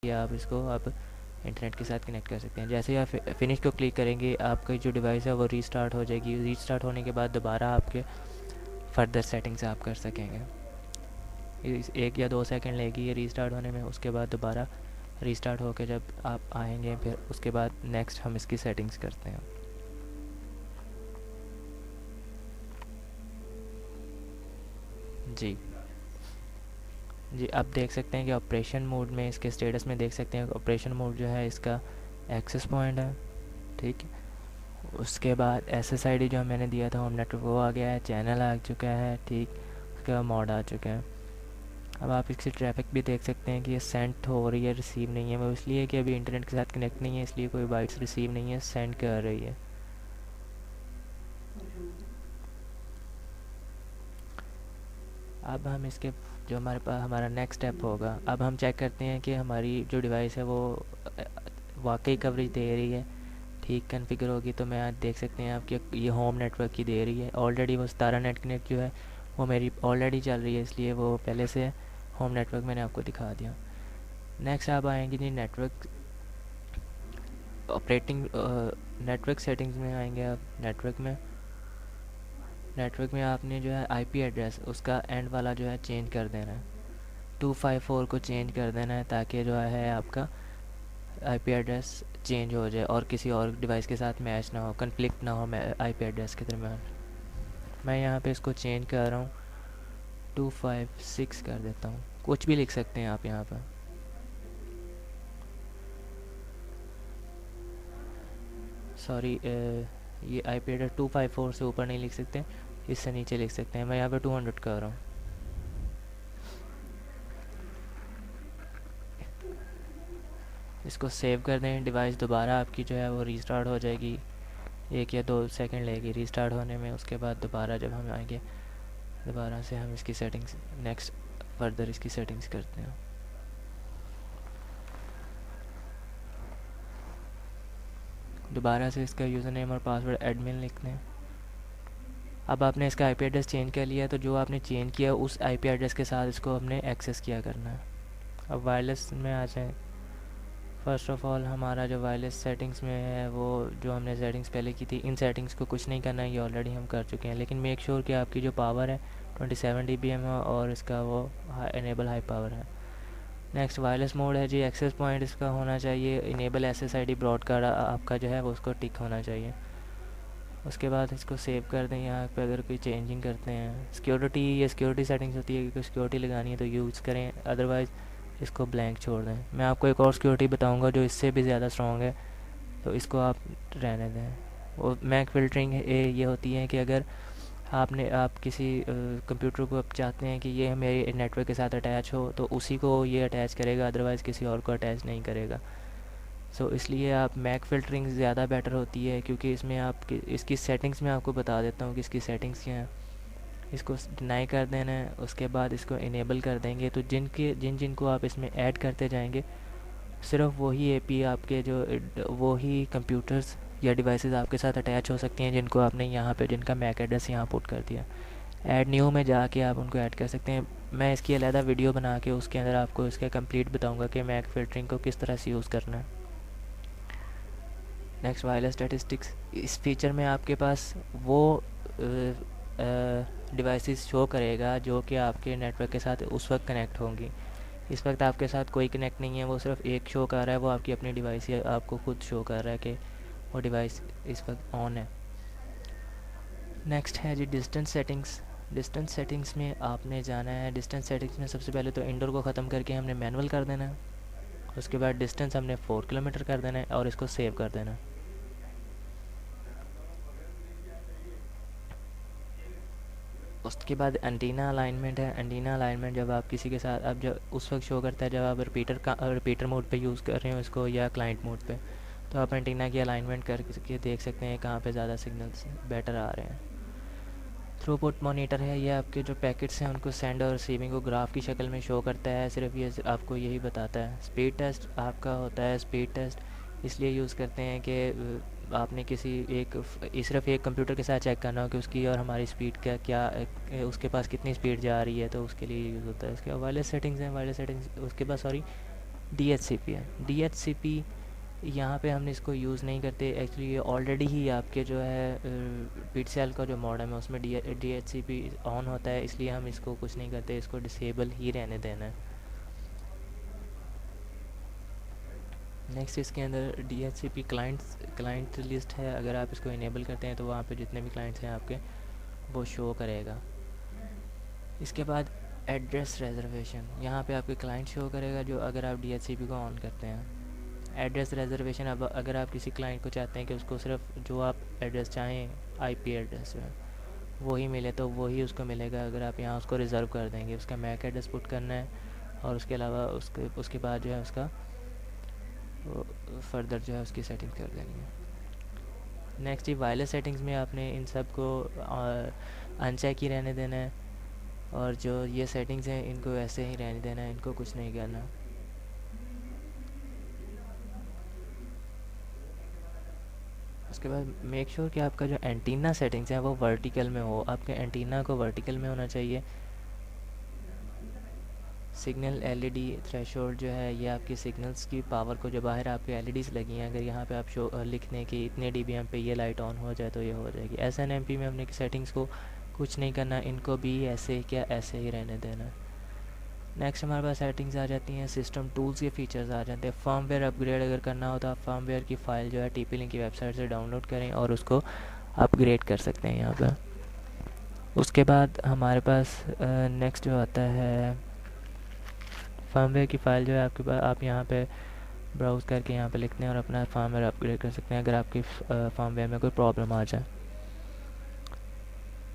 या आप इसको आप इंटरनेट के साथ कनेक्ट कर सकते हैं। जैसे ही आप फिनिश को क्लिक करेंगे आपका जो डिवाइस है वो रीस्टार्ट हो जाएगी। रीस्टार्ट होने के बाद दोबारा आपके फर्दर सेटिंग्स आप कर सकेंगे। 1 या 2 सेकंड लेगी ये रीस्टार्ट होने में। उसके बाद दोबारा रीस्टार्ट होकर जब आप आएंगे फिर उसके बाद नेक्स्ट हम इसकी सेटिंग्स करते हैं। जी जी, आप देख सकते हैं कि ऑपरेशन मोड में इसके स्टेटस में देख सकते हैं ऑपरेशन मोड जो है इसका एक्सेस पॉइंट है। ठीक है, उसके बाद SSID जो मैंने दिया था होम नेटवर्क वो आ गया है, चैनल आ चुका है। ठीक, उसके बाद मॉड आ चुका है। अब आप इसकी ट्रैफिक भी देख सकते हैं कि ये सेंड हो रही है, रिसीव नहीं है। वो इसलिए कि अभी इंटरनेट के साथ कनेक्ट नहीं है, इसलिए कोई बाइट्स रिसीव नहीं है, सेंड कर रही है। अब हम इसके जो हमारे पास हमारा नेक्स्ट स्टेप होगा, अब हम चेक करते हैं कि हमारी जो डिवाइस है वो वाकई कवरेज दे रही है। ठीक कॉन्फ़िगर होगी तो मैं आज देख सकते हैं आपकी ये होम नेटवर्क की दे रही है। ऑलरेडी वो 17 नेट कनेक्ट जो है वो मेरी ऑलरेडी चल रही है, इसलिए वो पहले से होम नेटवर्क मैंने आपको दिखा दिया। नेक्स्ट आप आएंगे G network operating network settings में आएंगे आप। नेटवर्क में आपने जो है आईपी एड्रेस उसका एंड वाला जो है चेंज कर देना है। 254 को चेंज कर देना है ताकि जो है आपका आईपी एड्रेस चेंज हो जाए और किसी और डिवाइस के साथ मैच ना हो, कन्फ्लिक्ट ना हो आईपी एड्रेस के दरमियान। मैं यहाँ पे इसको चेंज कर रहा हूँ, 256 कर देता हूँ। कुछ भी लिख सकते हैं आप यहाँ पर। सॉरी, ये आईपी एड्रेस 254 से ऊपर नहीं लिख सकते, इससे नीचे लिख सकते हैं। मैं यहाँ पे 200 कर रहा हूँ। इसको सेव कर दें। डिवाइस दोबारा आपकी जो है वो रीस्टार्ट हो जाएगी। 1 या 2 सेकंड लेगी रीस्टार्ट होने में। उसके बाद दोबारा जब हम आएंगे दोबारा से हम इसकी सेटिंग्स नेक्स्ट फर्दर इसकी सेटिंग्स करते हैं। दोबारा से इसका यूज़र नेम और पासवर्ड एडमिन लिखते हैं। अब आपने इसका आईपी एड्रेस चेंज कर लिया है, तो जो आपने चेंज किया उस आईपी एड्रेस के साथ इसको हमने एक्सेस किया करना है। अब वायरलेस में आ जाए। फ़र्स्ट ऑफ़ ऑल हमारा जो वायरलेस सेटिंग्स में है वो जो हमने सेटिंग्स पहले की थी, इन सेटिंग्स को कुछ नहीं करना है, ये ऑलरेडी हम कर चुके हैं। लेकिन मेक श्योर कि आपकी जो पावर है 27 dBm है और इसका वो इनेबल हाई पावर है। नेक्स्ट वायरलेस मोड है जी, एक्सेस पॉइंट इसका होना चाहिए। इनेबल SSID ब्रॉडकास्ट आपका जो है वो उसको टिक होना चाहिए। उसके बाद इसको सेव कर दें। यहाँ पे अगर कोई चेंजिंग करते हैं सिक्योरिटी, ये सिक्योरिटी सेटिंग्स होती है कि सिक्योरिटी लगानी है तो यूज़ करें, अदरवाइज़ इसको ब्लैंक छोड़ दें। मैं आपको एक और सिक्योरिटी बताऊंगा जो इससे भी ज़्यादा स्ट्रॉन्ग है, तो इसको आप रहने दें। वो मैक फ़िल्टरिंग ये होती है कि अगर आप किसी कंप्यूटर को आप चाहते हैं कि ये मेरे नेटवर्क के साथ अटैच हो तो उसी को ये अटैच करेगा, अदरवाइज़ किसी और को अटैच नहीं करेगा। इसलिए आप मैक फ़िल्टरिंग ज़्यादा बेटर होती है, क्योंकि इसमें आप इसकी सेटिंग्स में आपको बता देता हूँ कि इसकी सेटिंग्स क्या हैं। इसको डिनाई कर देना है, उसके बाद इसको इनेबल कर देंगे तो जिनको आप इसमें ऐड करते जाएंगे सिर्फ वही एपी आपके जो वही कंप्यूटर्स या डिवाइसेस आपके साथ अटैच हो सकती हैं जिनको आपने यहाँ पे जिनका मैक एड्रेस यहाँ पुट कर दिया। ऐड न्यू में जाके आप उनको ऐड कर सकते हैं। मैं इसकी अलहदा वीडियो बना के उसके अंदर आपको इसका कंप्लीट बताऊँगा कि मैक फ़िल्टरिंग को किस तरह से यूज़ करना है। नेक्स्ट वायरलेस स्टैटिस्टिक्स, इस फीचर में आपके पास वो डिवाइसेस शो करेगा जो कि आपके नेटवर्क के साथ उस वक्त कनेक्ट होंगी। इस वक्त आपके साथ कोई कनेक्ट नहीं है, वो सिर्फ एक शो कर रहा है, वो आपकी अपनी डिवाइस है, आपको खुद शो कर रहा है कि वो डिवाइस इस वक्त ऑन है। नेक्स्ट है जी डिस्टेंस सेटिंग्स। डिस्टेंस सेटिंग्स में आपने जाना है। डिस्टेंस सेटिंग्स में सबसे पहले तो इंडोर को ख़त्म करके हमने मैनुअल कर देना है। उसके बाद डिस्टेंस हमने 4 किलोमीटर कर देना है और इसको सेव कर देना है। उसके बाद एंटीना अलाइनमेंट है। एंटीना अलाइनमेंट जब आप किसी के साथ अब जब उस वक्त शो करता है जब आप रिपीटर मोड पे यूज़ कर रहे हो इसको या क्लाइंट मोड पे, तो आप एंटीना की अलाइनमेंट करके देख सकते हैं कहाँ पे ज़्यादा सिग्नल्स बेटर आ रहे हैं। थ्रूपुट मॉनिटर है, ये आपके जो पैकेट्स हैं उनको सेंड और रिसीविंग को ग्राफ की शक्ल में शो करता है। सिर्फ ये आपको यही बताता है। स्पीड टेस्ट आपका होता है। स्पीड टेस्ट इसलिए यूज़ करते हैं कि आपने किसी सिर्फ एक कंप्यूटर के साथ चेक करना हो कि उसकी और हमारी स्पीड का क्या उसके पास कितनी स्पीड जा रही है, तो उसके लिए यूज़ होता है। इसके वायरलेस सेटिंग्स हैं। वायरलेस सेटिंग्स उसके पास DHCP है। DHCP यहाँ पे हमने इसको यूज़ नहीं करते एक्चुअली, ये ऑलरेडी ही आपके जो है पिक्सेल का जो मॉडम है उसमें DHCP ऑन होता है, इसलिए हम इसको कुछ नहीं करते, इसको डिसेबल ही रहने देना है। नेक्स्ट इसके अंदर DHCP क्लाइंट लिस्ट है, अगर आप इसको इनेबल करते हैं तो वहाँ पे जितने भी क्लाइंट्स हैं आपके वो शो करेगा। इसके बाद एड्रेस रिजर्वेशन, यहाँ पे आपके क्लाइंट शो करेगा जो अगर आप DHCP को ऑन करते हैं। एड्रेस रिजर्वेशन, अब अगर आप किसी क्लाइंट को चाहते हैं कि उसको सिर्फ जो आप एड्रेस चाहें IP एड्रेस जो है वही मिले तो वही उसको मिलेगा। अगर आप यहाँ उसको रिज़र्व कर देंगे, उसका मैक एड्रेस पुट करना है और उसके अलावा उसके बाद जो है उसका फर्दर जो है उसकी सेटिंग कर देनी है। नेक्स्ट ही वायरलेस सेटिंग्स में आपने इन सब को अनचेक ही रहने देना है, और जो ये सेटिंग्स हैं इनको ऐसे ही रहने देना है, इनको कुछ नहीं करना। उसके बाद मेक श्योर कि आपका जो एंटीना सेटिंग्स है वो वर्टिकल में हो, आपके एंटीना को वर्टिकल में होना चाहिए। सिग्नल LED थ्रेशोल्ड जो है ये आपकी सिग्नल्स की पावर को, जो बाहर आपके LEDs लगी हैं, अगर यहाँ पे आप लिख दें कि इतने dBm पे ये लाइट ऑन हो जाए तो ये हो जाएगी। SNMP में हमने सेटिंग्स को कुछ नहीं करना, इनको भी ऐसे क्या ऐसे ही रहने देना। नेक्स्ट हमारे पास सेटिंग्स आ जाती हैं, सिस्टम टूल्स के फीचर्स आ जाते हैं। फर्मवेयर अपग्रेड अगर करना हो तो आप फर्मवेयर की फ़ाइल जो है TP-Link की वेबसाइट से डाउनलोड करें और उसको अपग्रेड कर सकते हैं यहाँ पर। उसके बाद हमारे पास नेक्स्ट जो आता है फर्मवेयर की फ़ाइल जो है आपके पास, आप यहाँ पे ब्राउज़ करके यहाँ पे लिखते हैं और अपना फर्मवेयर अपग्रेड कर सकते हैं अगर आपकी फर्मवेयर में कोई प्रॉब्लम आ जाए।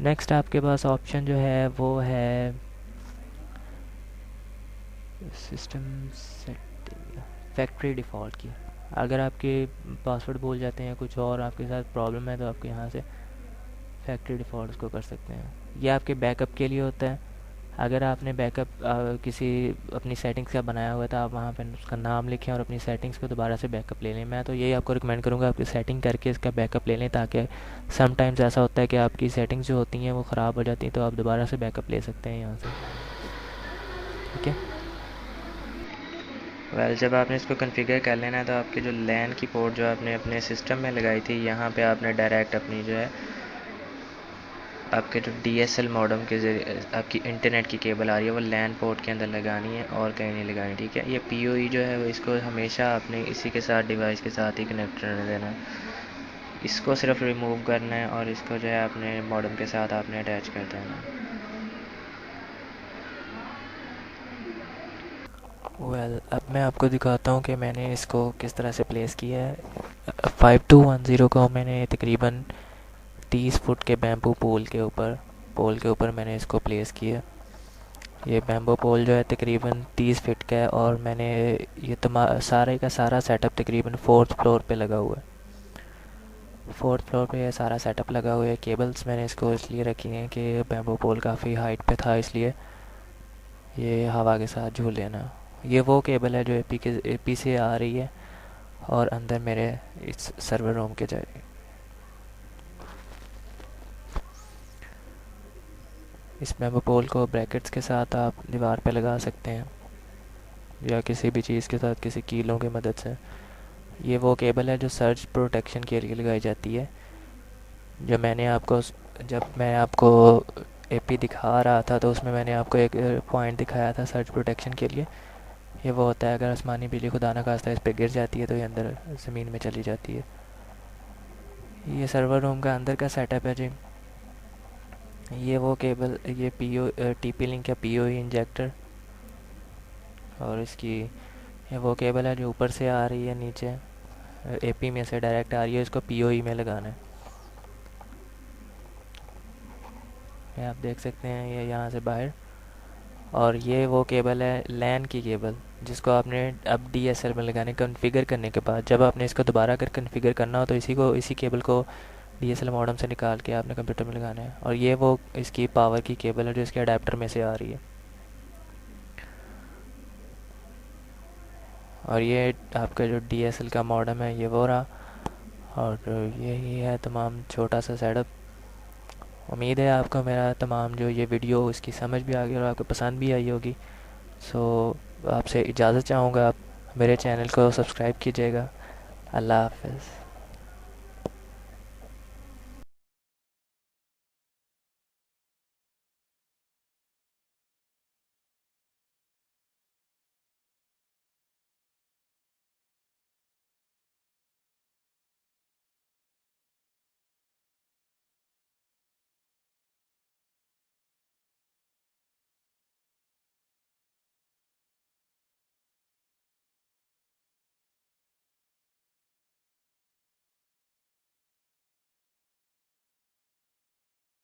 नेक्स्ट आपके पास ऑप्शन जो है वो है सिस्टम सेटिंग, फैक्ट्री डिफ़ॉल्ट की। अगर आपके पासवर्ड भूल जाते हैं कुछ और आपके साथ प्रॉब्लम है तो आप यहाँ से फैक्ट्री डिफ़ॉल्ट उसको कर सकते हैं। ये आपके बैकअप के लिए होता है। अगर आपने बैकअप किसी अपनी सेटिंग्स का बनाया हुआ था, आप वहाँ पे उसका नाम लिखें और अपनी सेटिंग्स को दोबारा से बैकअप ले लें। मैं तो यही आपको रिकमेंड करूँगा आपकी सेटिंग करके इसका बैकअप ले लें, ताकि समटाइम्स ऐसा होता है कि आपकी सेटिंग्स जो होती हैं वो ख़राब हो जाती हैं, तो आप दोबारा से बैकअप ले सकते हैं यहाँ से। ठीक है। वेल जब आपने इसको कॉन्फ़िगर कर लेना है तो आपके जो लैन की पोर्ट जो आपने अपने सिस्टम में लगाई थी, यहाँ पे आपने डायरेक्ट अपनी जो है आपके जो DSL मॉडम के ज़रिए आपकी इंटरनेट की केबल आ रही है वो लैन पोर्ट के अंदर लगानी है और कहीं नहीं लगानी। ठीक है। ये PoE जो है वो इसको हमेशा आपने इसी के साथ डिवाइस के साथ ही कनेक्ट रहने देना है। इसको सिर्फ रिमूव करना है और इसको जो है अपने मॉडम के साथ आपने अटैच कर देना है। वेल अब मैं आपको दिखाता हूँ कि मैंने इसको किस तरह से प्लेस किया है। 5210 को मैंने तकरीबन 30 फुट के बैम्बू पोल के ऊपर मैंने इसको प्लेस किया। ये बैम्बू पोल जो है तकरीबन 30 फीट का है और मैंने ये सारे का सारा सेटअप तकरीबन 4th फ्लोर पे लगा हुआ है। 4th फ्लोर पे ये सारा सेटअप लगा हुआ है। केबल्स मैंने इसको इसलिए रखी हैं कि बैम्बू पोल काफ़ी हाइट पे था, इसलिए ये हवा के साथ झूल लेना। ये वो केबल है जो AP से आ रही है और अंदर मेरे इस सर्वर रूम के जाएगी। इस बैम्बू पोल को ब्रैकेट्स के साथ आप दीवार पे लगा सकते हैं या किसी भी चीज़ के साथ, किसी कीलों की मदद से। ये वो केबल है जो सर्च प्रोटेक्शन के लिए लगाई जाती है। जब मैं आपको AP दिखा रहा था तो उसमें मैंने आपको एक पॉइंट दिखाया था सर्च प्रोटेक्शन के लिए। ये वो होता है अगर आसमानी बिजली खुदा ना खास्ता इस पर गिर जाती है तो ये अंदर ज़मीन में चली जाती है। ये सर्वर रूम का अंदर का सेटअप है जी। ये वो केबल, ये TP-Link का PoE इंजेक्टर, और इसकी ये वो केबल है जो ऊपर से आ रही है नीचे AP में से डायरेक्ट आ रही है, इसको PoE में लगाना है। ये आप देख सकते हैं ये यहाँ से बाहर। और ये वो केबल है लैन की केबल, जिसको आपने अब DSL में लगाने कॉन्फ़िगर करने के बाद जब आपने इसको दोबारा कर कॉन्फ़िगर करना हो तो इसी केबल को DSL मॉडम से निकाल के आपने कंप्यूटर में लगाना है। और ये वो इसकी पावर की केबल है जो इसके अडेप्टर में से आ रही है। और ये आपका जो DSL का मॉडम है ये वो रहा, और यही है तमाम छोटा सा सेटअप। उम्मीद है आपको मेरा तमाम जो ये वीडियो इसकी समझ भी आ गई और आपको पसंद भी आई होगी। सो आपसे इजाज़त चाहूँगा। मेरे चैनल को सब्सक्राइब कीजिएगा। अल्लाह हाफ़िज़।